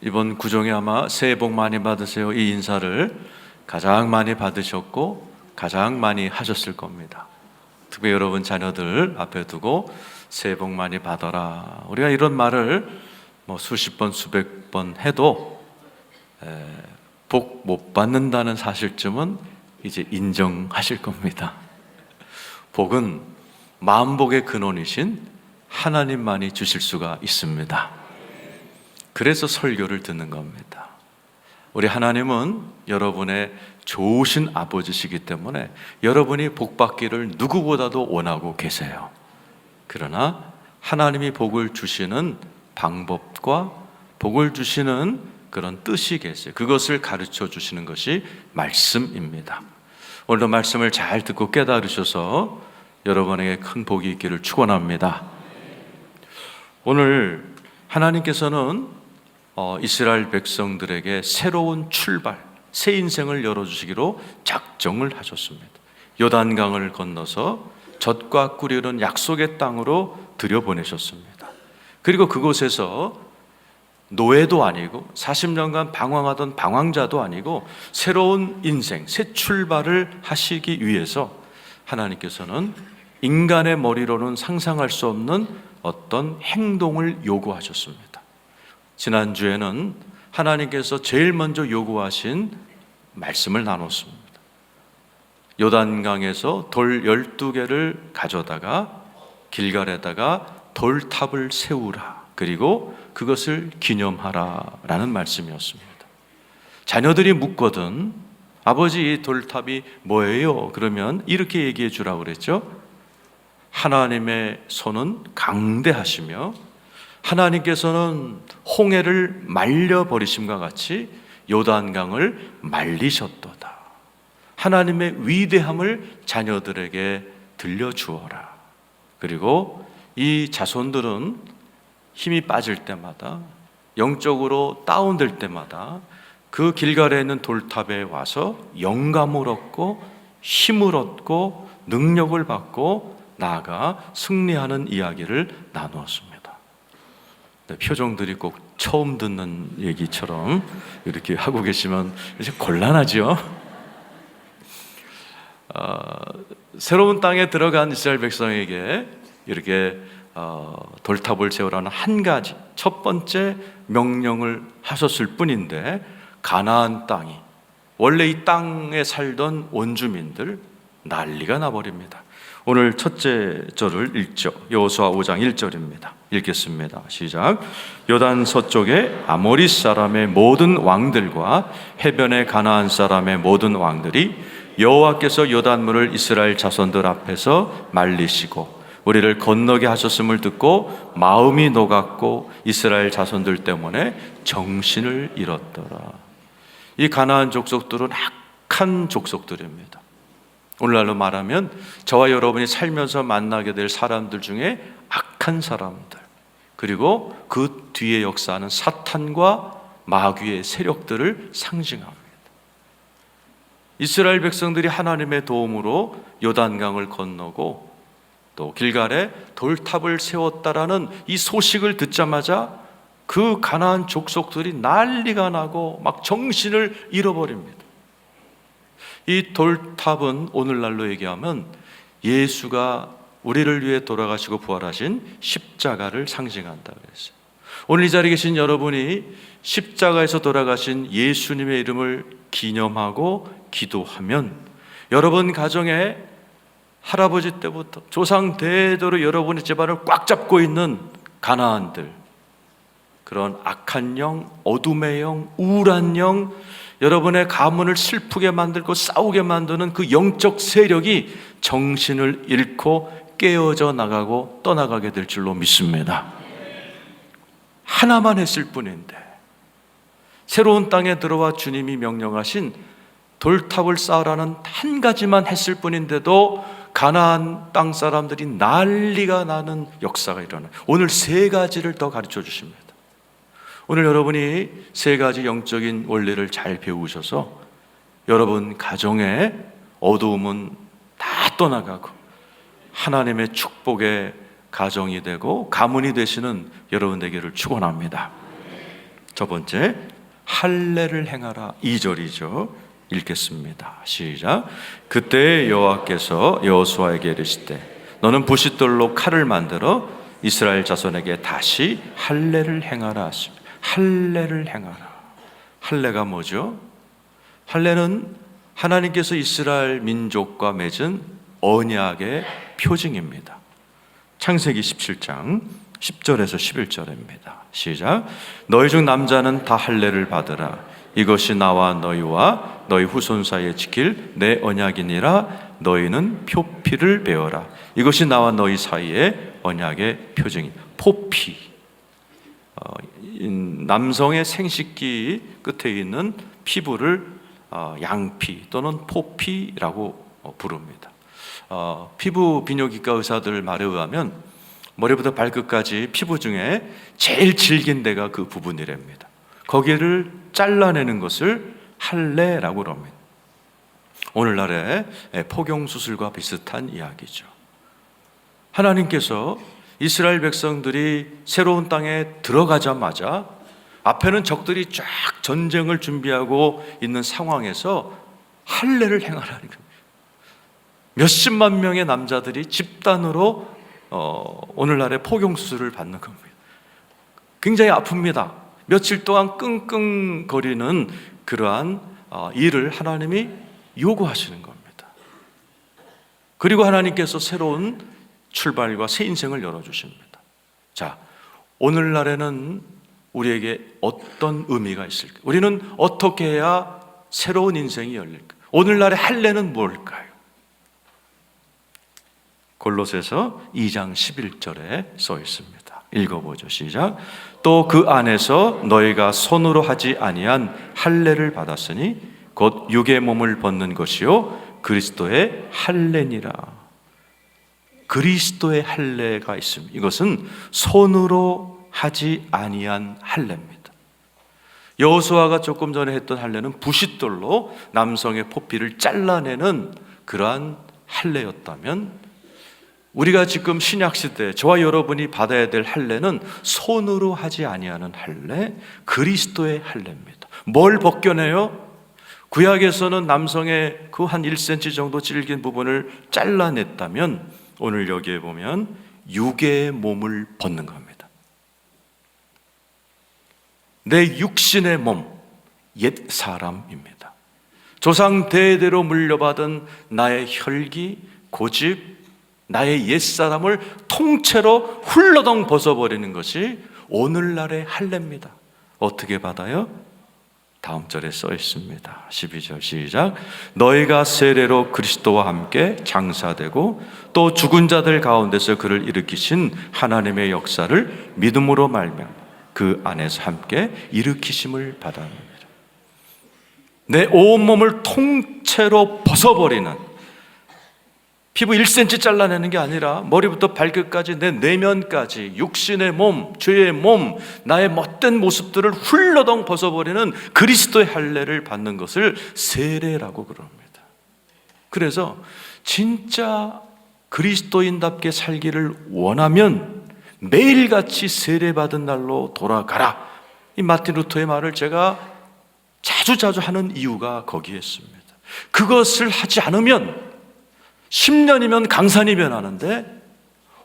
이번 구정에 아마 새해 복 많이 받으세요 이 인사를 가장 많이 받으셨고 가장 많이 하셨을 겁니다. 특히 여러분 자녀들 앞에 두고 새해 복 많이 받아라, 우리가 이런 말을 수십 번 수백 번 해도 복 못 받는다는 사실쯤은 이제 인정하실 겁니다. 복은 만복의 근원이신 하나님만이 주실 수가 있습니다. 그래서 설교를 듣는 겁니다. 우리 하나님은 여러분의 좋으신 아버지시기 때문에 여러분이 복 받기를 누구보다도 원하고 계세요. 그러나 하나님이 복을 주시는 방법과 복을 주시는 그런 뜻이 계세요. 그것을 가르쳐 주시는 것이 말씀입니다. 오늘도 말씀을 잘 듣고 깨달으셔서 여러분에게 큰 복이 있기를 축원합니다. 오늘 하나님께서는 이스라엘 백성들에게 새로운 출발, 새 인생을 열어주시기로 작정을 하셨습니다. 요단강을 건너서 젖과 꿀이 흐르는 약속의 땅으로 들여보내셨습니다. 그리고 그곳에서 노예도 아니고 40년간 방황하던 방황자도 아니고 새로운 인생, 새 출발을 하시기 위해서 하나님께서는 인간의 머리로는 상상할 수 없는 어떤 행동을 요구하셨습니다. 지난주에는 하나님께서 제일 먼저 요구하신 말씀을 나눴습니다. 요단강에서 돌 12개를 가져다가 길갈에다가 돌탑을 세우라, 그리고 그것을 기념하라 라는 말씀이었습니다. 자녀들이 묻거든 아버지 이 돌탑이 뭐예요? 그러면 이렇게 얘기해 주라고 그랬죠. 하나님의 손은 강대하시며 하나님께서는 홍해를 말려버리심과 같이 요단강을 말리셨도다. 하나님의 위대함을 자녀들에게 들려주어라. 그리고 이 자손들은 힘이 빠질 때마다, 영적으로 다운될 때마다 그 길갈에 있는 돌탑에 와서 영감을 얻고 힘을 얻고 능력을 받고 나아가 승리하는 이야기를 나누었습니다. 표정들이 꼭 처음 듣는 얘기처럼 이렇게 하고 계시면 이제 곤란하죠. 새로운 땅에 들어간 이스라엘 백성에게 이렇게 돌탑을 세우라는 한 가지 첫 번째 명령을 하셨을 뿐인데, 가나안 땅이, 원래 이 땅에 살던 원주민들 난리가 나버립니다. 오늘 첫째 절을 읽죠. 여호수아 5장 1절입니다. 읽겠습니다. 시작. 요단 서쪽에 아모리 사람의 모든 왕들과 해변의 가나안 사람의 모든 왕들이 여호와께서 요단물을 이스라엘 자손들 앞에서 말리시고 우리를 건너게 하셨음을 듣고 마음이 녹았고 이스라엘 자손들 때문에 정신을 잃었더라. 이 가나안 족속들은 악한 족속들입니다. 오늘날로 말하면 저와 여러분이 살면서 만나게 될 사람들 중에 악한 사람들, 그리고 그 뒤에 역사하는 사탄과 마귀의 세력들을 상징합니다. 이스라엘 백성들이 하나님의 도움으로 요단강을 건너고 또 길갈에 돌탑을 세웠다라는 이 소식을 듣자마자 그 가나안 족속들이 난리가 나고 막 정신을 잃어버립니다. 이 돌탑은 오늘날로 얘기하면 예수가 우리를 위해 돌아가시고 부활하신 십자가를 상징한다고 했어요. 오늘 이 자리에 계신 여러분이 십자가에서 돌아가신 예수님의 이름을 기념하고 기도하면 여러분 가정에 할아버지 때부터 조상 대대로 여러분의 집안을 꽉 잡고 있는 가나안들, 그런 악한 영, 어둠의 영, 우울한 영, 여러분의 가문을 슬프게 만들고 싸우게 만드는 그 영적 세력이 정신을 잃고 깨어져 나가고 떠나가게 될 줄로 믿습니다. 하나만 했을 뿐인데, 새로운 땅에 들어와 주님이 명령하신 돌탑을 쌓으라는 한 가지만 했을 뿐인데도 가나안 땅 사람들이 난리가 나는 역사가 일어나요. 오늘 세 가지를 더 가르쳐 주십니다. 오늘 여러분이 세 가지 영적인 원리를 잘 배우셔서 여러분 가정의 어두움은 다 떠나가고 하나님의 축복의 가정이 되고 가문이 되시는 여러분 되기를 축원합니다. 첫 번째, 할례를 행하라. 2절이죠. 읽겠습니다. 시작. 그때 여호와께서 여호수아에게 이르시되 너는 부싯돌로 칼을 만들어 이스라엘 자손에게 다시 할례를 행하라 하십니다. 할례를 행하라. 할례가 뭐죠? 할례는 하나님께서 이스라엘 민족과 맺은 언약의 표징입니다. 창세기 17장 10절에서 11절입니다. 시작. 너희 중 남자는 다 할례를 받으라. 이것이 나와 너희와 너희 후손 사이에 지킬 내 언약이니라. 너희는 표피를 베어라. 이것이 나와 너희 사이에 언약의 표징이. 포피, 남성의 생식기 끝에 있는 피부를 양피 또는 포피라고 부릅니다. 피부 비뇨기과 의사들 말에 의하면 머리부터 발끝까지 피부 중에 제일 질긴 데가 그 부분이랍니다. 거기를 잘라내는 것을 할례라고 합니다. 오늘날의 포경 수술과 비슷한 이야기죠. 하나님께서 이스라엘 백성들이 새로운 땅에 들어가자마자 앞에는 적들이 쫙 전쟁을 준비하고 있는 상황에서 할례를 행하라는 겁니다. 몇십만 명의 남자들이 집단으로 오늘날의 포경 수술을 받는 겁니다. 굉장히 아픕니다. 며칠 동안 끙끙거리는 그러한 일을 하나님이 요구하시는 겁니다. 그리고 하나님께서 새로운 출발과 새 인생을 열어주십니다. 자, 오늘날에는 우리에게 어떤 의미가 있을까? 우리는 어떻게 해야 새로운 인생이 열릴까? 오늘날의 할례는 뭘까요? 골로새서 2장 11절에 써 있습니다. 읽어보죠. 시작. 또 그 안에서 너희가 손으로 하지 아니한 할례를 받았으니 곧 육의 몸을 벗는 것이요 그리스도의 할례니라. 그리스도의 할례가 있습니다. 이것은 손으로 하지 아니한 할례입니다. 여호수아가 조금 전에 했던 할례는 부싯돌로 남성의 포피를 잘라내는 그러한 할례였다면, 우리가 지금 신약시대 저와 여러분이 받아야 될 할례는 손으로 하지 아니하는 할례, 그리스도의 할례입니다. 뭘 벗겨내요? 구약에서는 남성의 그 한 1cm 정도 질긴 부분을 잘라냈다면, 오늘 여기에 보면 육의 몸을 벗는 겁니다. 내 육신의 몸, 옛 사람입니다. 조상 대대로 물려받은 나의 혈기, 고집, 나의 옛사람을 통째로 훌러덩 벗어버리는 것이 오늘날의 할례입니다. 어떻게 받아요? 다음 절에 써 있습니다. 12절 시작. 너희가 세례로 그리스도와 함께 장사되고 또 죽은 자들 가운데서 그를 일으키신 하나님의 역사를 믿음으로 말며 그 안에서 함께 일으키심을 받았습니다. 내 온몸을 통째로 벗어버리는, 피부 1cm 잘라내는 게 아니라 머리부터 발끝까지 내 내면까지 육신의 몸, 죄의 몸, 나의 못된 모습들을 훌러덩 벗어버리는 그리스도의 할례를 받는 것을 세례라고 그럽니다. 그래서 진짜 그리스도인답게 살기를 원하면 매일같이 세례받은 날로 돌아가라. 이 마틴 루터의 말을 제가 자주 하는 이유가 거기에 있습니다. 그것을 하지 않으면 10년이면 강산이 변하는데,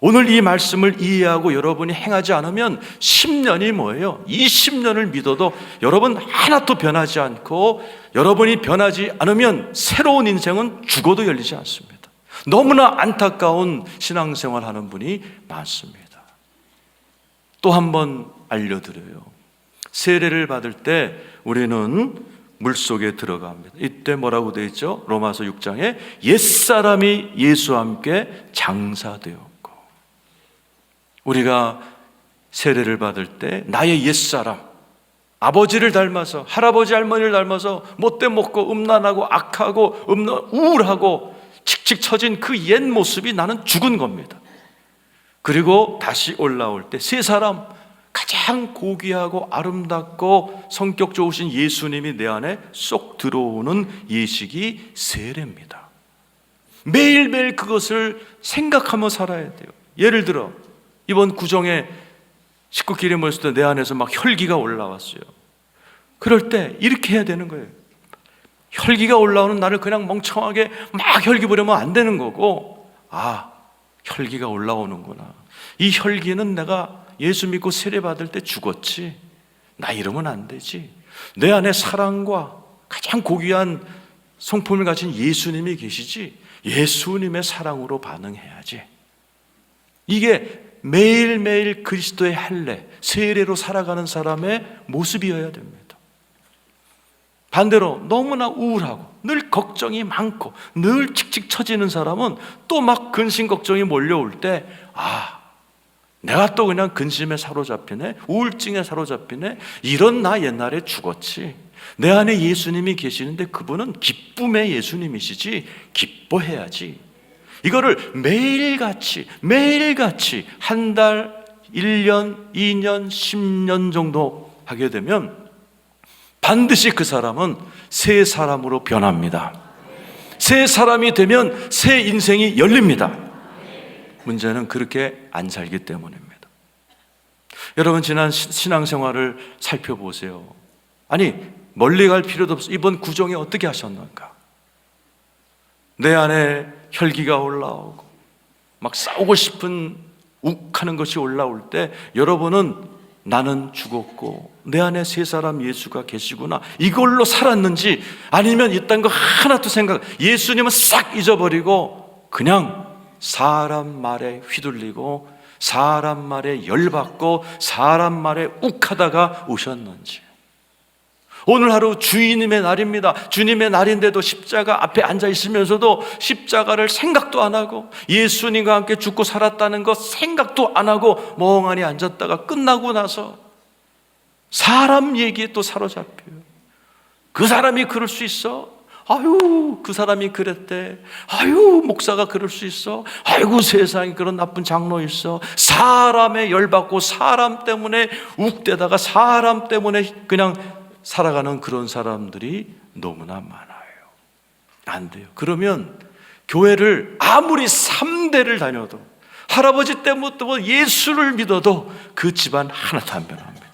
오늘 이 말씀을 이해하고 여러분이 행하지 않으면 10년이 뭐예요? 20년을 믿어도 여러분 하나도 변하지 않고, 여러분이 변하지 않으면 새로운 인생은 죽어도 열리지 않습니다. 너무나 안타까운 신앙생활 하는 분이 많습니다. 또 한 번 알려드려요. 세례를 받을 때 우리는 물속에 들어갑니다. 이때 뭐라고 되어 있죠? 로마서 6장에 옛사람이 예수와 함께 장사되었고, 우리가 세례를 받을 때 나의 옛사람, 아버지를 닮아서, 할아버지 할머니를 닮아서 못돼 먹고 음란하고 악하고 우울하고 칙칙 처진 그 옛 모습이 나는 죽은 겁니다. 그리고 다시 올라올 때 새 사람, 가장 고귀하고 아름답고 성격 좋으신 예수님이 내 안에 쏙 들어오는 예식이 세례입니다. 매일매일 그것을 생각하며 살아야 돼요. 예를 들어 이번 구정에 식구끼리 모였을 때 내 안에서 막 혈기가 올라왔어요. 그럴 때 이렇게 해야 되는 거예요. 혈기가 올라오는 나를 그냥 멍청하게 막 혈기 부리면 안 되는 거고, 혈기가 올라오는구나. 이 혈기는 내가 예수 믿고 세례받을 때 죽었지, 나 이러면 안 되지. 내 안에 사랑과 가장 고귀한 성품을 가진 예수님이 계시지, 예수님의 사랑으로 반응해야지. 이게 매일매일 그리스도의 할례, 세례로 살아가는 사람의 모습이어야 됩니다. 반대로 너무나 우울하고 늘 걱정이 많고 늘 칙칙 처지는 사람은 또 막 근심 걱정이 몰려올 때, 내가 또 그냥 근심에 사로잡히네, 우울증에 사로잡히네, 이런 나 옛날에 죽었지. 내 안에 예수님이 계시는데 그분은 기쁨의 예수님이시지, 기뻐해야지. 이거를 매일같이 한 달, 1년, 2년, 10년 정도 하게 되면 반드시 그 사람은 새 사람으로 변합니다. 새 사람이 되면 새 인생이 열립니다. 문제는 그렇게 안 살기 때문입니다. 여러분, 지난 신앙생활을 살펴보세요. 아니, 멀리 갈 필요도 없어. 이번 구정에 어떻게 하셨는가? 내 안에 혈기가 올라오고 막 싸우고 싶은 욱하는 것이 올라올 때, 여러분은 나는 죽었고 내 안에 새 사람 예수가 계시구나, 이걸로 살았는지, 아니면 이딴 거 하나도 예수님은 싹 잊어버리고 그냥 사람 말에 휘둘리고 사람 말에 열받고 사람 말에 욱하다가 오셨는지. 오늘 하루 주님의 날입니다. 주님의 날인데도 십자가 앞에 앉아 있으면서도 십자가를 생각도 안 하고 예수님과 함께 죽고 살았다는 것 생각도 안 하고 멍하니 앉았다가 끝나고 나서 사람 얘기에 또 사로잡혀요. 그 사람이 그럴 수 있어? 아유, 그 사람이 그랬대. 아유, 목사가 그럴 수 있어? 아이고, 세상에 그런 나쁜 장로 있어. 사람에 열받고 사람 때문에 욱대다가 사람 때문에 그냥 살아가는 그런 사람들이 너무나 많아요. 안 돼요. 그러면 교회를 아무리 3대를 다녀도, 할아버지 때부터 예수를 믿어도 그 집안 하나도 안 변합니다.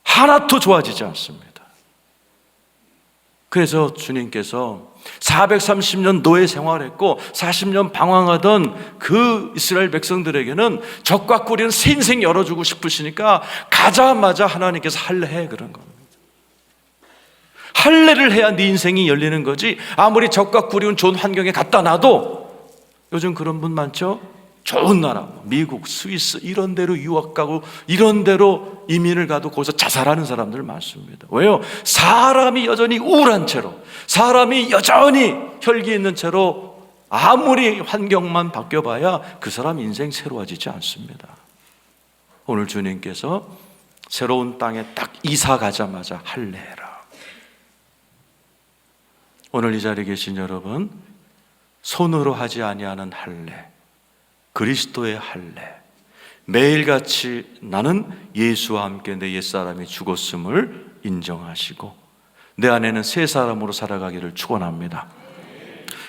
하나도 좋아지지 않습니다. 그래서 주님께서 430년 노예 생활했고 40년 방황하던 그 이스라엘 백성들에게는 적과 꿀이는 새 인생 열어주고 싶으시니까 가자마자 하나님께서 할례해, 그런 겁니다. 할례를 해야 네 인생이 열리는 거지, 아무리 적과 꿀이운 좋은 환경에 갖다 놔도, 요즘 그런 분 많죠? 좋은 나라, 미국, 스위스 이런 데로 유학 가고 이런 데로 이민을 가도 거기서 자살하는 사람들 많습니다. 왜요? 사람이 여전히 우울한 채로, 사람이 여전히 혈기 있는 채로 아무리 환경만 바뀌어봐야 그 사람 인생 새로워지지 않습니다. 오늘 주님께서 새로운 땅에 딱 이사 가자마자 할례해라. 오늘 이 자리에 계신 여러분, 손으로 하지 아니하는 할례, 그리스도의 할례, 매일같이 나는 예수와 함께 내 옛사람이 죽었음을 인정하시고 내 안에는 새 사람으로 살아가기를 축원합니다.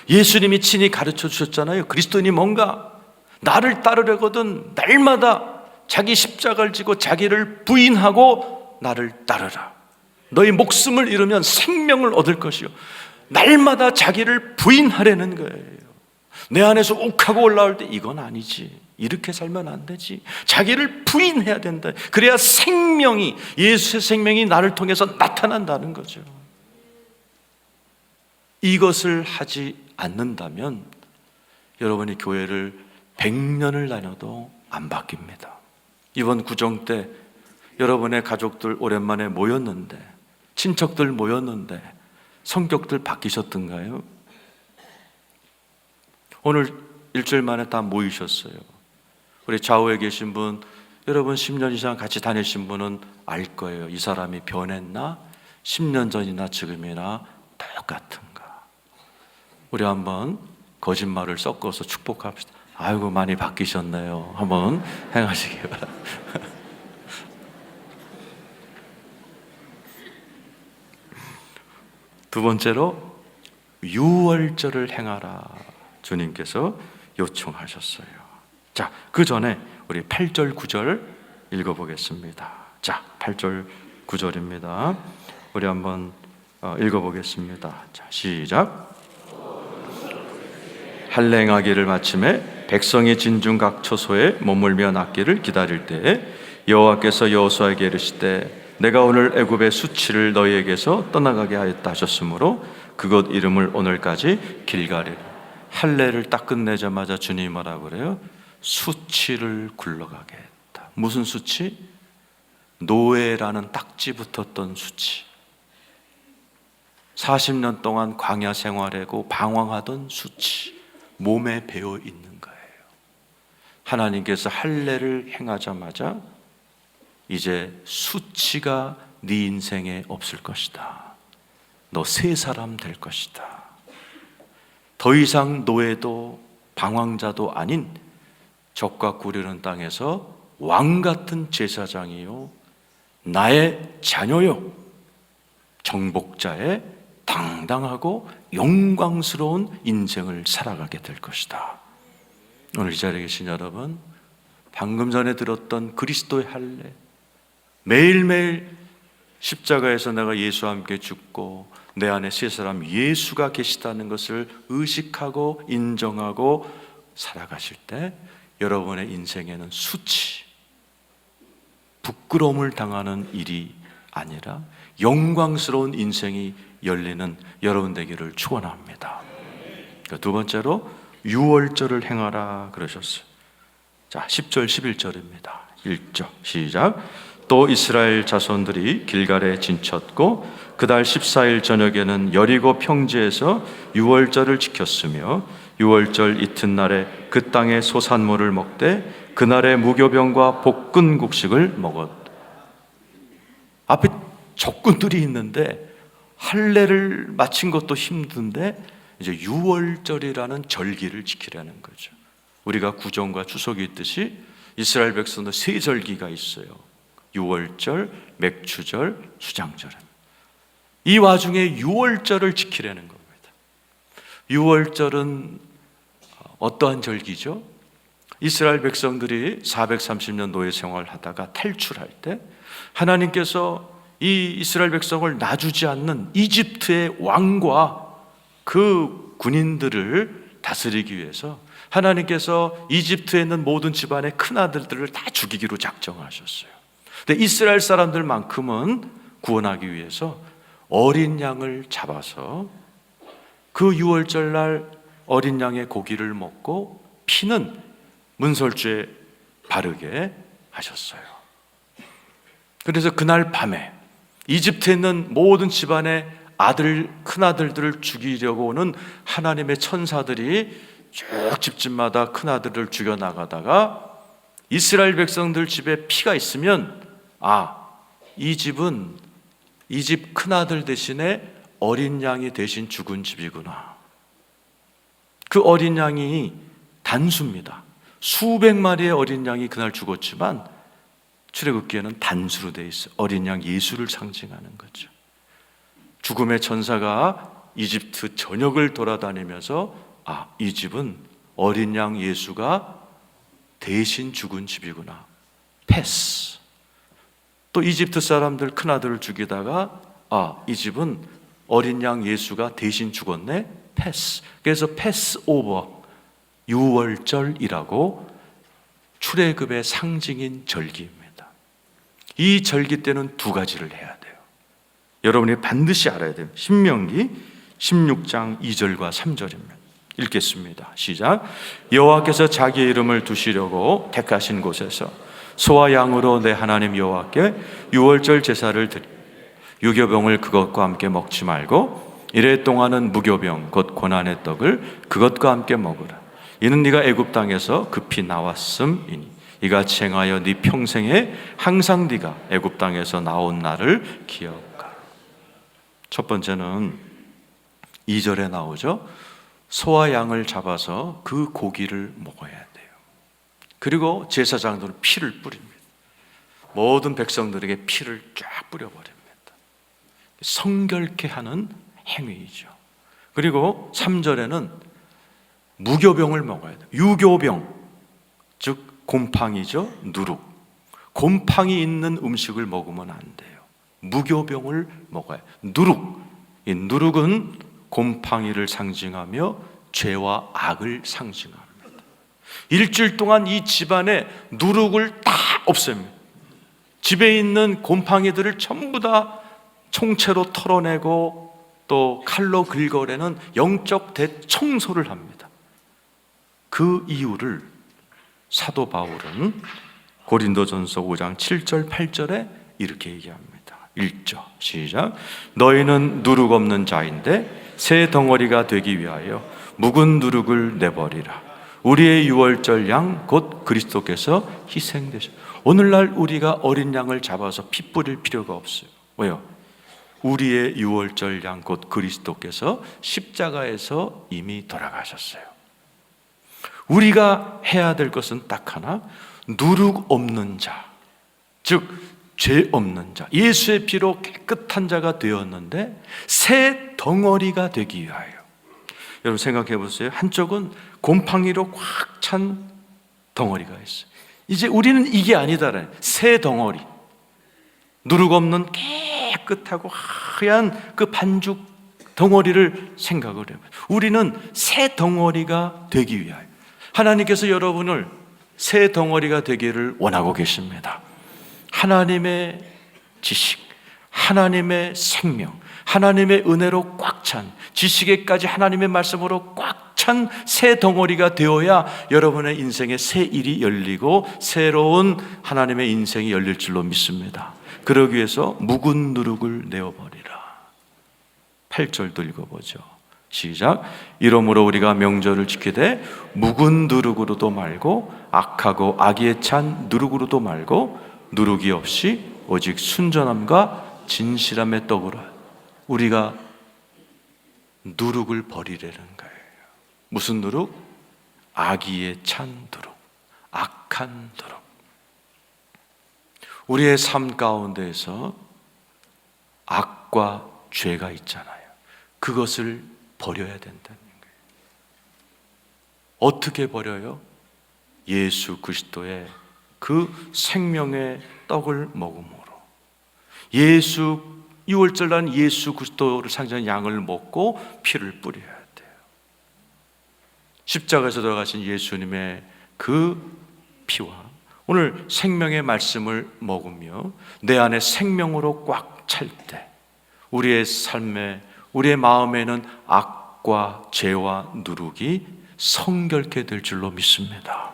예수님이 친히 가르쳐 주셨잖아요. 그리스도인이 뭔가, 나를 따르려거든 날마다 자기 십자가를 지고 자기를 부인하고 나를 따르라. 너희 목숨을 잃으면 생명을 얻을 것이요. 날마다 자기를 부인하려는 거예요. 내 안에서 욱하고 올라올 때 이건 아니지, 이렇게 살면 안 되지, 자기를 부인해야 된다. 그래야 생명이, 예수의 생명이 나를 통해서 나타난다는 거죠. 이것을 하지 않는다면 여러분이 교회를 100년을 다녀도 안 바뀝니다. 이번 구정 때 여러분의 가족들 오랜만에 모였는데, 친척들 모였는데 성격들 바뀌셨던가요? 오늘 일주일 만에 다 모이셨어요. 우리 좌우에 계신 분, 여러분 10년 이상 같이 다니신 분은 알 거예요. 이 사람이 변했나? 10년 전이나 지금이나 똑같은가? 우리 한번 거짓말을 섞어서 축복합시다. 아이고, 많이 바뀌셨네요. 한번 행하시기 바랍니다. 두 번째로 유월절을 행하라, 주님께서 요청하셨어요. 자, 그 전에 우리 8절 9절 읽어보겠습니다. 자, 8절 구절입니다. 우리 한번 읽어보겠습니다. 자, 시작. 할례행하기를 마침에 백성이 진중 각 처소에 머물며 낫기를 기다릴 때에 여호와께서 여호수아에게 이르시되 내가 오늘 애굽의 수치를 너희에게서 떠나가게 하였다 하셨으므로 그곳 이름을 오늘까지 길갈이라. 할례를 딱 끝내자마자 주님이 뭐라고 그래요? 수치를 굴러가게 했다. 무슨 수치? 노예라는 딱지 붙었던 수치. 40년 동안 광야 생활하고 방황하던 수치, 몸에 배어 있는 거예요. 하나님께서 할례를 행하자마자 이제 수치가 네 인생에 없을 것이다. 너 새 사람 될 것이다. 더 이상 노예도 방황자도 아닌 적과 구르는 땅에서 왕 같은 제사장이요, 나의 자녀요, 정복자의 당당하고 영광스러운 인생을 살아가게 될 것이다. 오늘 이 자리에 계신 여러분, 방금 전에 들었던 그리스도의 할례, 매일매일 십자가에서 내가 예수와 함께 죽고 내 안에 새 사람 예수가 계시다는 것을 의식하고 인정하고 살아가실 때 여러분의 인생에는 수치, 부끄러움을 당하는 일이 아니라 영광스러운 인생이 열리는 여러분 되기를 축원합니다. 두 번째로 유월절을 행하라 그러셨어요. 자, 10절 11절입니다. 1절 시작. 또 이스라엘 자손들이 길갈에 진쳤고 그달 14일 저녁에는 여리고 평지에서 유월절을 지켰으며 유월절 이튿날에 그 땅의 소산물을 먹되 그날에 무교병과 볶은 곡식을 먹었. 앞에 적군들이 있는데 할례를 마친 것도 힘든데 이제 유월절이라는 절기를 지키라는 거죠. 우리가 구정과 추석이 있듯이 이스라엘 백성도 세 절기가 있어요. 유월절, 맥추절, 수장절. 이 와중에 유월절을 지키라는 겁니다. 유월절은 어떠한 절기죠? 이스라엘 백성들이 430년 노예 생활을 하다가 탈출할 때 하나님께서 이 이스라엘 백성을 놔주지 않는 이집트의 왕과 그 군인들을 다스리기 위해서 하나님께서 이집트에 있는 모든 집안의 큰아들들을 다 죽이기로 작정하셨어요. 근데 이스라엘 사람들만큼은 구원하기 위해서 어린 양을 잡아서 그 유월절 날 어린 양의 고기를 먹고 피는 문설주에 바르게 하셨어요. 그래서 그날 밤에 이집트에 있는 모든 집안의 큰아들들을 죽이려고 오는 하나님의 천사들이 쭉 집집마다 큰아들을 죽여나가다가 이스라엘 백성들 집에 피가 있으면 이 집은 이 집 큰아들 대신에 어린 양이 대신 죽은 집이구나. 그 어린 양이 단수입니다. 수백 마리의 어린 양이 그날 죽었지만 출애굽기에는 단수로 되어 있어요. 어린 양 예수를 상징하는 거죠. 죽음의 천사가 이집트 전역을 돌아다니면서 이 집은 어린 양 예수가 대신 죽은 집이구나. 패스. 또 이집트 사람들 큰아들을 죽이다가 이 집은 어린 양 예수가 대신 죽었네. 패스. 그래서 패스 오버, 유월절이라고 출애굽의 상징인 절기입니다. 이 절기 때는 두 가지를 해야 돼요. 여러분이 반드시 알아야 돼요. 신명기 16장 2절과 3절입니다. 읽겠습니다. 시작. 여호와께서 자기의 이름을 두시려고 택하신 곳에서 소와 양으로 내 하나님 여호와께 유월절 제사를 드리 유교병을 그것과 함께 먹지 말고 이래 동안은 무교병 곧 고난의 떡을 그것과 함께 먹으라. 이는 네가 애굽 땅에서 급히 나왔음이니 이같이 행하여 네 평생에 항상 네가 애굽 땅에서 나온 날을 기억하라. 첫 번째는 2절에 나오죠. 소와 양을 잡아서 그 고기를 먹어야 돼요. 그리고 제사장들은 피를 뿌립니다. 모든 백성들에게 피를 쫙 뿌려버립니다. 성결케 하는 행위이죠. 그리고 3절에는 무교병을 먹어야 돼요. 유교병, 즉 곰팡이죠. 누룩. 곰팡이 있는 음식을 먹으면 안 돼요. 무교병을 먹어야 해요. 누룩, 이 누룩은 곰팡이를 상징하며 죄와 악을 상징합니다. 일주일 동안 이 집안에 누룩을 다 없앱니다. 집에 있는 곰팡이들을 전부 다 총채로 털어내고 또 칼로 긁어내는 영적 대청소를 합니다. 그 이유를 사도 바울은 고린도전서 5장 7절 8절에 이렇게 얘기합니다. 1절 시작. 너희는 누룩 없는 자인데 새 덩어리가 되기 위하여 묵은 누룩을 내버리라. 우리의 유월절 양 곧 그리스도께서 희생되셨. 오늘날 우리가 어린 양을 잡아서 피 뿌릴 필요가 없어요. 왜요? 우리의 유월절 양 곧 그리스도께서 십자가에서 이미 돌아가셨어요. 우리가 해야 될 것은 딱 하나, 누룩 없는 자, 즉 죄 없는 자, 예수의 피로 깨끗한 자가 되었는데 새 덩어리가 되기 위하여. 여러분 생각해 보세요. 한쪽은 곰팡이로 꽉 찬 덩어리가 있어요. 이제 우리는 이게 아니다라는 새 덩어리, 누룩 없는 깨끗하고 하얀 그 반죽 덩어리를 생각을 해요. 우리는 새 덩어리가 되기 위하여 하나님께서 여러분을 새 덩어리가 되기를 원하고 계십니다. 하나님의 지식, 하나님의 생명, 하나님의 은혜로 꽉 찬, 지식에까지 하나님의 말씀으로 꽉 찬 새 덩어리가 되어야 여러분의 인생에 새 일이 열리고 새로운 하나님의 인생이 열릴 줄로 믿습니다. 그러기 위해서 묵은 누룩을 내어버리라. 8절도 읽어보죠. 시작. 이러므로 우리가 명절을 지키되 묵은 누룩으로도 말고 악하고 악의에 찬 누룩으로도 말고 누룩이 없이 오직 순전함과 진실함의 떡으로. 우리가 누룩을 버리려는 거예요. 무슨 누룩? 악의에 찬 누룩, 악한 누룩. 우리의 삶 가운데에서 악과 죄가 있잖아요. 그것을 버려야 된다는 거예요. 어떻게 버려요? 예수 그리스도의 그 생명의 떡을 먹음으로. 유월절날 예수 그리스도를 상징하는 양을 먹고 피를 뿌려야 돼요. 십자가에서 돌아가신 예수님의 그 피와 오늘 생명의 말씀을 먹으며 내 안에 생명으로 꽉 찰 때 우리의 삶에, 우리의 마음에는 악과 죄와 누룩이 성결케 될 줄로 믿습니다.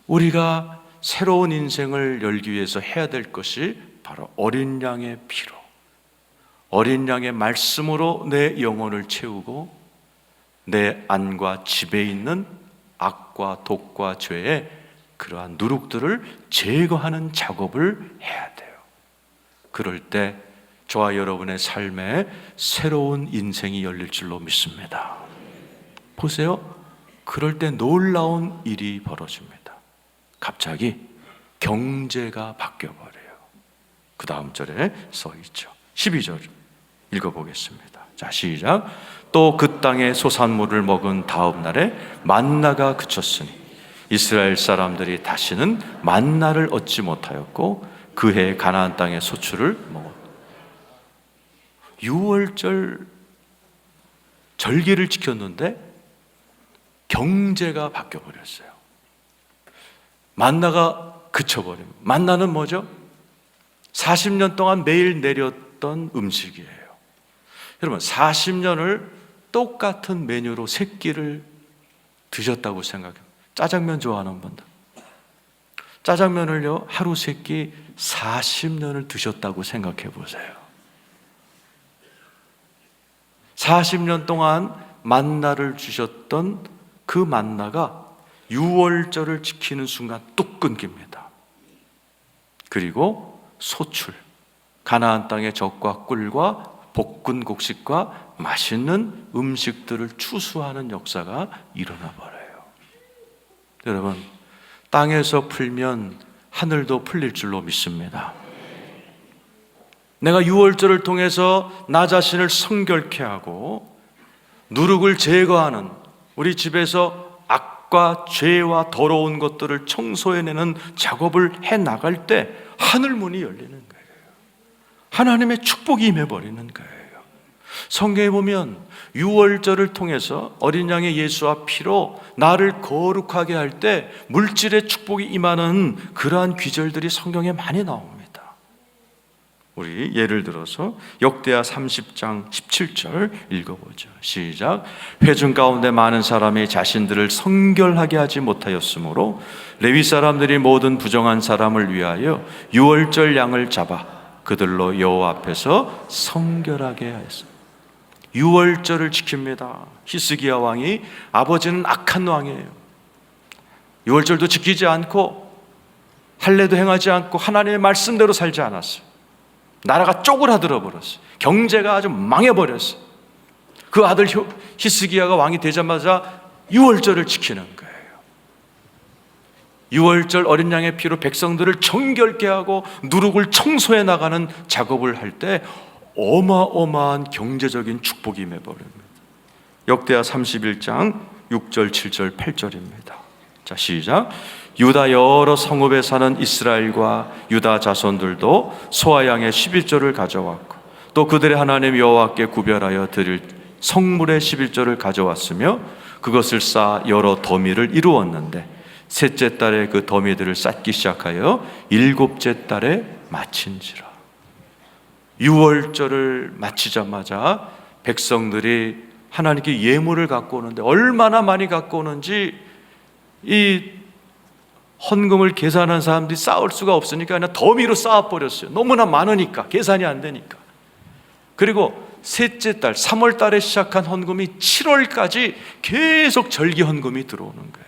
우리가 새로운 인생을 열기 위해서 해야 될 것이 바로 어린 양의 피로, 어린 양의 말씀으로 내 영혼을 채우고 내 안과 집에 있는 악과 독과 죄의 그러한 누룩들을 제거하는 작업을 해야 돼요. 그럴 때 저와 여러분의 삶에 새로운 인생이 열릴 줄로 믿습니다. 보세요. 그럴 때 놀라운 일이 벌어집니다. 갑자기 경제가 바뀌어버려요. 그 다음 절에 써 있죠. 12절 읽어보겠습니다. 자, 시작. 또 그 땅의 소산물을 먹은 다음 날에 만나가 그쳤으니 이스라엘 사람들이 다시는 만나를 얻지 못하였고 그 해 가나안 땅의 소출을 먹었다. 6월절 절기를 지켰는데 경제가 바뀌어버렸어요. 만나가 그쳐버립니다. 만나는 뭐죠? 40년 동안 매일 내렸던 음식이에요. 여러분 40년을 똑같은 메뉴로 세 끼를 드셨다고 생각해요. 짜장면 좋아하는 분들, 짜장면을요 하루 세 끼 40년을 드셨다고 생각해 보세요. 40년 동안 만나를 주셨던 그 만나가 6월절을 지키는 순간 뚝 끊깁니다. 그리고 소출, 가나안 땅의 젖과 꿀과 볶은 곡식과 맛있는 음식들을 추수하는 역사가 일어나 버려요. 여러분, 땅에서 풀면 하늘도 풀릴 줄로 믿습니다. 내가 6월절을 통해서 나 자신을 성결케 하고 누룩을 제거하는, 우리 집에서 악과 죄와 더러운 것들을 청소해내는 작업을 해나갈 때 하늘문이 열리는 거예요. 하나님의 축복이 임해버리는 거예요. 성경에 보면 유월절을 통해서 어린 양의 예수와 피로 나를 거룩하게 할 때 물질의 축복이 임하는 그러한 귀절들이 성경에 많이 나옵니다. 우리 예를 들어서 역대하 30장 17절 읽어보죠. 시작. 회중 가운데 많은 사람이 자신들을 성결하게 하지 못하였으므로 레위 사람들이 모든 부정한 사람을 위하여 유월절 양을 잡아 그들로 여호와 앞에서 성결하게 하였습니다. 유월절을 지킵니다. 히스기야 왕이, 아버지는 악한 왕이에요. 유월절도 지키지 않고 할례도 행하지 않고 하나님의 말씀대로 살지 않았어요. 나라가 쪼그라들어 버렸어요. 경제가 아주 망해버렸어요. 그 아들 히스기야가 왕이 되자마자 유월절을 지키는 거예요. 유월절 어린 양의 피로 백성들을 정결케 하고 누룩을 청소해 나가는 작업을 할 때 어마어마한 경제적인 축복이 임해버립니다. 역대하 31장 6절, 7절, 8절입니다. 자, 시작. 유다 여러 성읍에 사는 이스라엘과 유다 자손들도 소와 양의 11조를 가져왔고 또 그들의 하나님 여호와께 구별하여 드릴 성물의 11조를 가져왔으며 그것을 쌓아 여러 더미를 이루었는데 셋째 달에 그 더미들을 쌓기 시작하여 일곱째 달에 마친지라. 유월절을 마치자마자 백성들이 하나님께 예물을 갖고 오는데 얼마나 많이 갖고 오는지 이 헌금을 계산한 사람들이 쌓을 수가 없으니까 그냥 더미로 쌓아버렸어요. 너무나 많으니까 계산이 안 되니까. 그리고 셋째 달 3월 달에 시작한 헌금이 7월까지 계속 절기 헌금이 들어오는 거예요.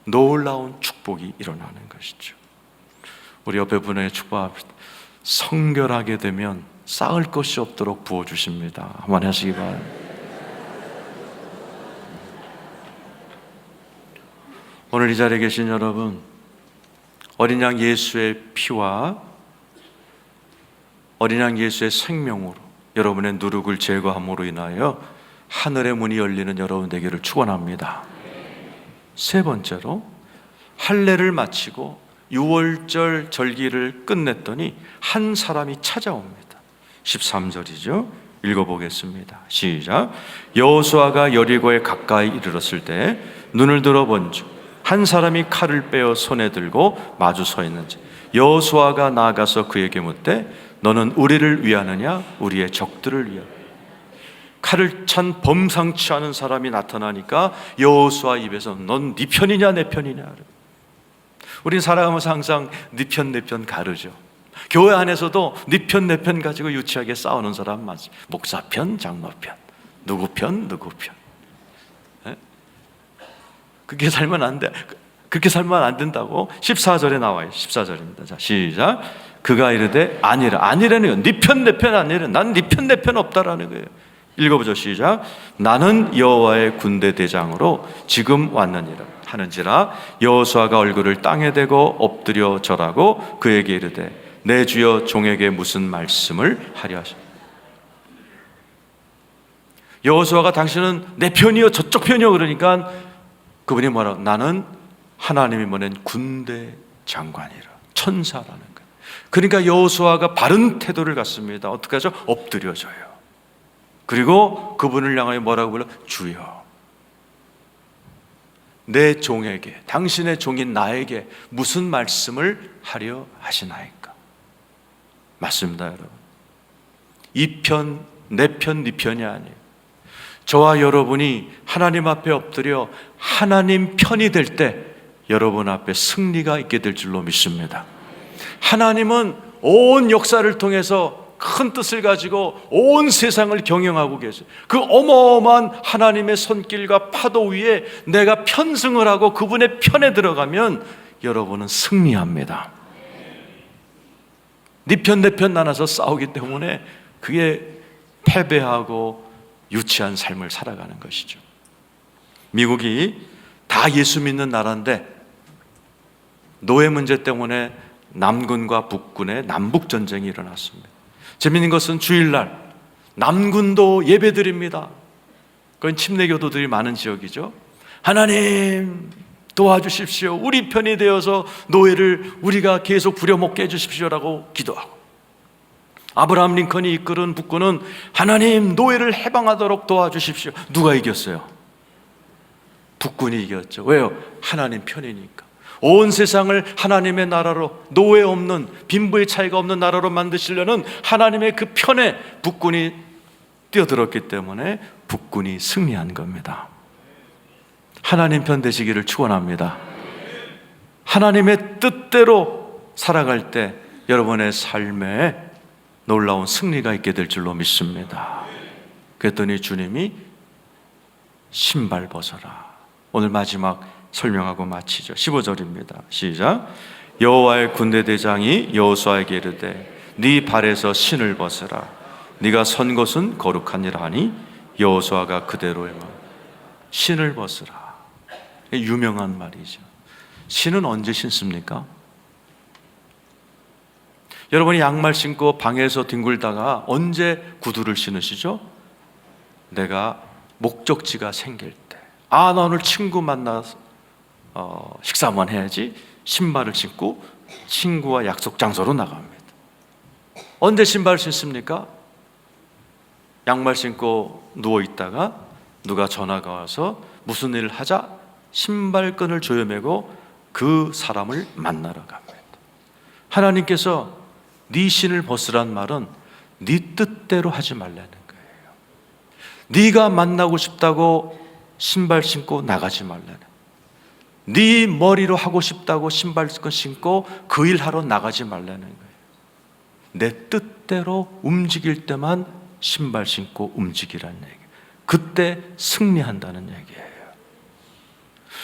놀라운 축복이 일어나는 것이죠. 우리 옆에 분에게 축복합니다. 성결하게 되면 쌓을 것이 없도록 부어주십니다. 한번 하시기 바랍니다. 오늘 이 자리에 계신 여러분, 어린 양 예수의 피와 어린 양 예수의 생명으로 여러분의 누룩을 제거함으로 인하여 하늘의 문이 열리는 여러분 되기를 축원합니다. 세 번째로, 할례를 마치고 유월절 절기를 끝냈더니 한 사람이 찾아옵니다. 13절이죠. 읽어보겠습니다. 시작. 여호수아가 여리고에 가까이 이르렀을 때 눈을 들어 본즉 한 사람이 칼을 빼어 손에 들고 마주 서 있는지 여호수아가 나아가서 그에게 묻되 너는 우리를 위하느냐 우리의 적들을 위하느냐. 칼을 찬 범상치 않은 사람이 나타나니까 여호수아 입에서 넌 네 편이냐 내 편이냐. 우린 살아가면서 항상 네 편 내 편 가르죠. 교회 안에서도 네 편 내 편 가지고 유치하게 싸우는 사람 많지. 목사 편, 장로 편, 누구 편, 누구 편. 그렇게 살면 안 돼. 그렇게 살면 안 된다고 14절에 나와요. 14절입니다. 자, 시작. 그가 이르되 아니라는 네 편 내 편 아니라 난 네 편 내 편 없다라는 거예요. 읽어보죠. 시작. 나는 여호와의 군대 대장으로 지금 왔느니라 하는지라. 여호수아가 얼굴을 땅에 대고 엎드려 절하고 그에게 이르되 내 주여 종에게 무슨 말씀을 하려 하시오. 여호수아가 당신은 내 편이요 저쪽 편이요 그러니까 그분이 뭐라고? 나는 하나님이 보낸 군대 장관이라, 천사라는 거예요. 그러니까 여호수아가 바른 태도를 갖습니다. 어떻게 하죠? 엎드려져요. 그리고 그분을 향하여 뭐라고 불러? 주여, 내 종에게, 당신의 종인 나에게 무슨 말씀을 하려 하시나이까? 맞습니다, 여러분. 이 편, 내 편, 네 편이 아니에요. 저와 여러분이 하나님 앞에 엎드려 하나님 편이 될 때 여러분 앞에 승리가 있게 될 줄로 믿습니다. 하나님은 온 역사를 통해서 큰 뜻을 가지고 온 세상을 경영하고 계세요. 그 어마어마한 하나님의 손길과 파도 위에 내가 편승을 하고 그분의 편에 들어가면 여러분은 승리합니다. 네 편 내 편 나눠서 싸우기 때문에 그게 패배하고 유치한 삶을 살아가는 것이죠. 미국이 다 예수 믿는 나라인데 노예 문제 때문에 남군과 북군의 남북 전쟁이 일어났습니다. 재미있는 것은 주일날 남군도 예배드립니다. 그건 침례교도들이 많은 지역이죠. 하나님 도와주십시오. 우리 편이 되어서 노예를 우리가 계속 부려먹게 해주십시오라고 기도하고, 아브라함 링컨이 이끄는 북군은 하나님 노예를 해방하도록 도와주십시오. 누가 이겼어요? 북군이 이겼죠. 왜요? 하나님 편이니까. 온 세상을 하나님의 나라로, 노예 없는, 빈부의 차이가 없는 나라로 만드시려는 하나님의 그 편에 북군이 뛰어들었기 때문에 북군이 승리한 겁니다. 하나님 편 되시기를 축원합니다. 하나님의 뜻대로 살아갈 때 여러분의 삶에 놀라운 승리가 있게 될 줄로 믿습니다. 그랬더니 주님이 신발 벗어라. 오늘 마지막 설명하고 마치죠. 15절입니다. 시작. 여호와의 군대 대장이 여호수아에게 이르되 네 발에서 신을 벗으라. 네가 선 곳은 거룩하니라 하니 여호수아가 그대로 행하고 신을 벗으라. 유명한 말이죠. 신은 언제 신습니까? 여러분이 양말 신고 방에서 뒹굴다가 언제 구두를 신으시죠? 내가 목적지가 생길 때. 나 오늘 친구 만나서 식사 한번 해야지. 신발을 신고 친구와 약속 장소로 나갑니다. 언제 신발을 신습니까? 양말 신고 누워있다가 누가 전화가 와서 무슨 일을 하자 신발끈을 조여매고 그 사람을 만나러 갑니다. 하나님께서 네 신을 벗으란 말은 네 뜻대로 하지 말라는 거예요. 네가 만나고 싶다고 신발 신고 나가지 말라는, 네 머리로 하고 싶다고 신발끈 신고 그 일하러 나가지 말라는 거예요. 내 뜻대로 움직일 때만 신발 신고 움직이라는 얘기예요. 그때 승리한다는 얘기예요.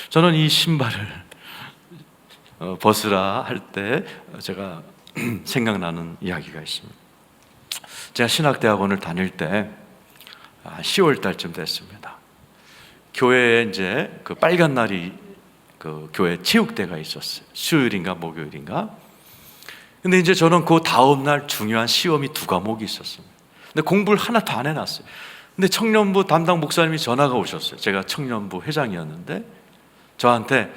저는 이 신발을 벗으라 할 때 제가 생각나는 이야기가 있습니다. 제가 신학대학원을 다닐 때 10월 달쯤 됐습니다. 교회에 이제 그 빨간 날이 그 교회 체육대가 있었어요. 수요일인가 목요일인가. 근데 이제 저는 그 다음 날 중요한 시험이 2과목이 있었습니다. 근데 공부를 하나도 안 해놨어요. 근데 청년부 담당 목사님이 전화가 오셨어요. 제가 청년부 회장이었는데 저한테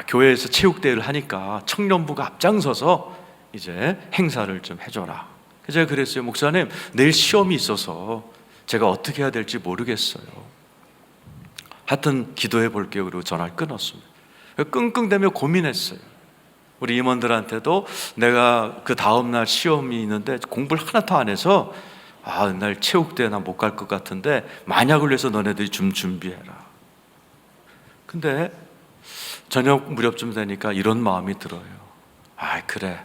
교회에서 체육대회를 하니까 청년부가 앞장서서 이제 행사를 좀 해줘라. 제가 그랬어요. 목사님, 내일 시험이 있어서 제가 어떻게 해야 될지 모르겠어요. 하여튼 기도해 볼게요. 그리고 전화를 끊었습니다. 끙끙대며 고민했어요. 우리 임원들한테도 내가 그 다음날 시험이 있는데 공부를 하나도 안 해서 날 체육대회 나 못 갈 것 같은데 만약을 위해서 너네들이 좀 준비해라. 근데 저녁 무렵쯤 되니까 이런 마음이 들어요. 그래,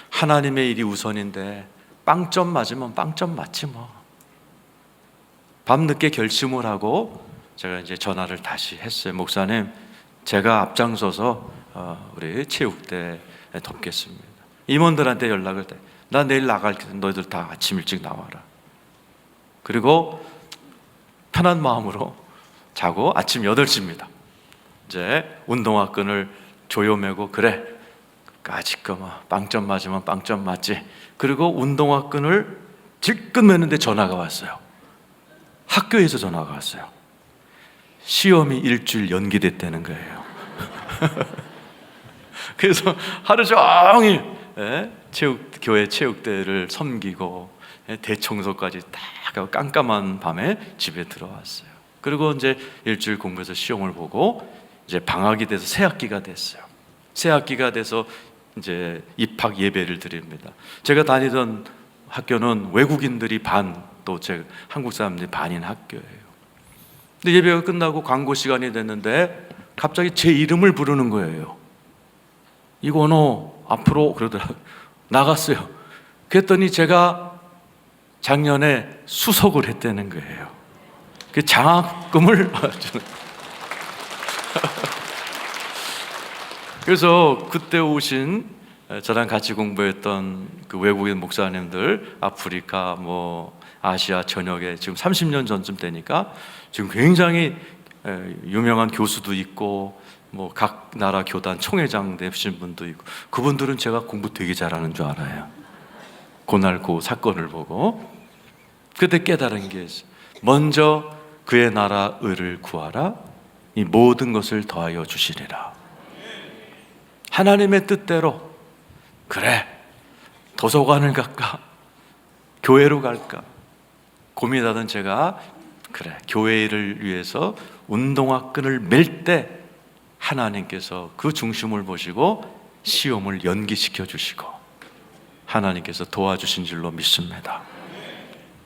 하나님의 일이 우선인데 빵점 맞으면 빵점 맞지 뭐. 밤늦게 결심을 하고 제가 이제 전화를 다시 했어요. 목사님, 제가 앞장서서 우리 체육대회 돕겠습니다. 임원들한테 연락을 해. 나 내일 나갈 텐데 너희들 다 아침 일찍 나와라. 그리고 편한 마음으로 자고 아침 8시입니다. 이제 운동화끈을 조여매고 그래, 까짓거 빵점 맞으면 빵점 맞지. 그리고 운동화끈을 질끈 매는데 전화가 왔어요. 학교에서 전화가 왔어요. 시험이 일주일 연기됐다는 거예요. 그래서 하루 종일 교회 체육대회를 섬기고 대청소까지 다 하고 깜깜한 밤에 집에 들어왔어요. 그리고 이제 일주일 공부해서 시험을 보고 이제 방학이 돼서 새 학기가 됐어요. 새 학기가 돼서 이제 입학 예배를 드립니다. 제가 다니던 학교는 외국인들이 반, 또 제 한국 사람들이 반인 학교예요. 근데 예배가 끝나고 광고 시간이 됐는데 갑자기 제 이름을 부르는 거예요. 이건호 앞으로 그러더라고요. 나갔어요. 그랬더니 제가 작년에 수석을 했다는 거예요. 그 장학금을 그래서 그때 오신 저랑 같이 공부했던 그 외국인 목사님들, 아프리카 아시아 전역에 지금 30년 전쯤 되니까 지금 굉장히 유명한 교수도 있고 각 나라 교단 총회장 되신 분도 있고, 그분들은 제가 공부 되게 잘하는 줄 알아요. 그날 그 사건을 보고 그때 깨달은 게 있어요. 먼저 그의 나라 의를 구하라. 이 모든 것을 더하여 주시리라. 하나님의 뜻대로, 그래 도서관을 갈까, 교회로 갈까 고민하던 제가 그래 교회를 위해서 운동화 끈을 맬 때 하나님께서 그 중심을 보시고 시험을 연기시켜 주시고 하나님께서 도와주신 줄로 믿습니다.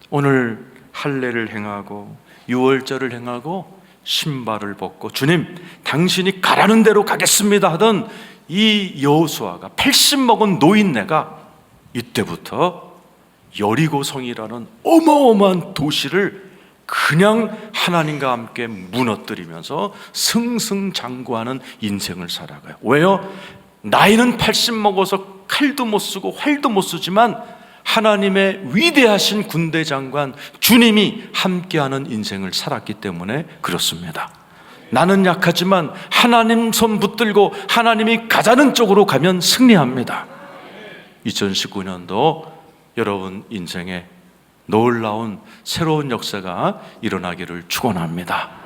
오늘 할례를 행하고 유월절을 행하고 신발을 벗고 주님 당신이 가라는 대로 가겠습니다 하던 이 여호수아가 80 먹은 노인네가 이때부터 여리고성이라는 어마어마한 도시를 그냥 하나님과 함께 무너뜨리면서 승승장구하는 인생을 살아가요. 왜요? 나이는 80 먹어서 칼도 못 쓰고 활도 못 쓰지만 하나님의 위대하신 군대 장관 주님이 함께하는 인생을 살았기 때문에 그렇습니다. 나는 약하지만 하나님 손 붙들고 하나님이 가자는 쪽으로 가면 승리합니다. 2019년도 여러분 인생에 놀라운 새로운 역사가 일어나기를 축원합니다.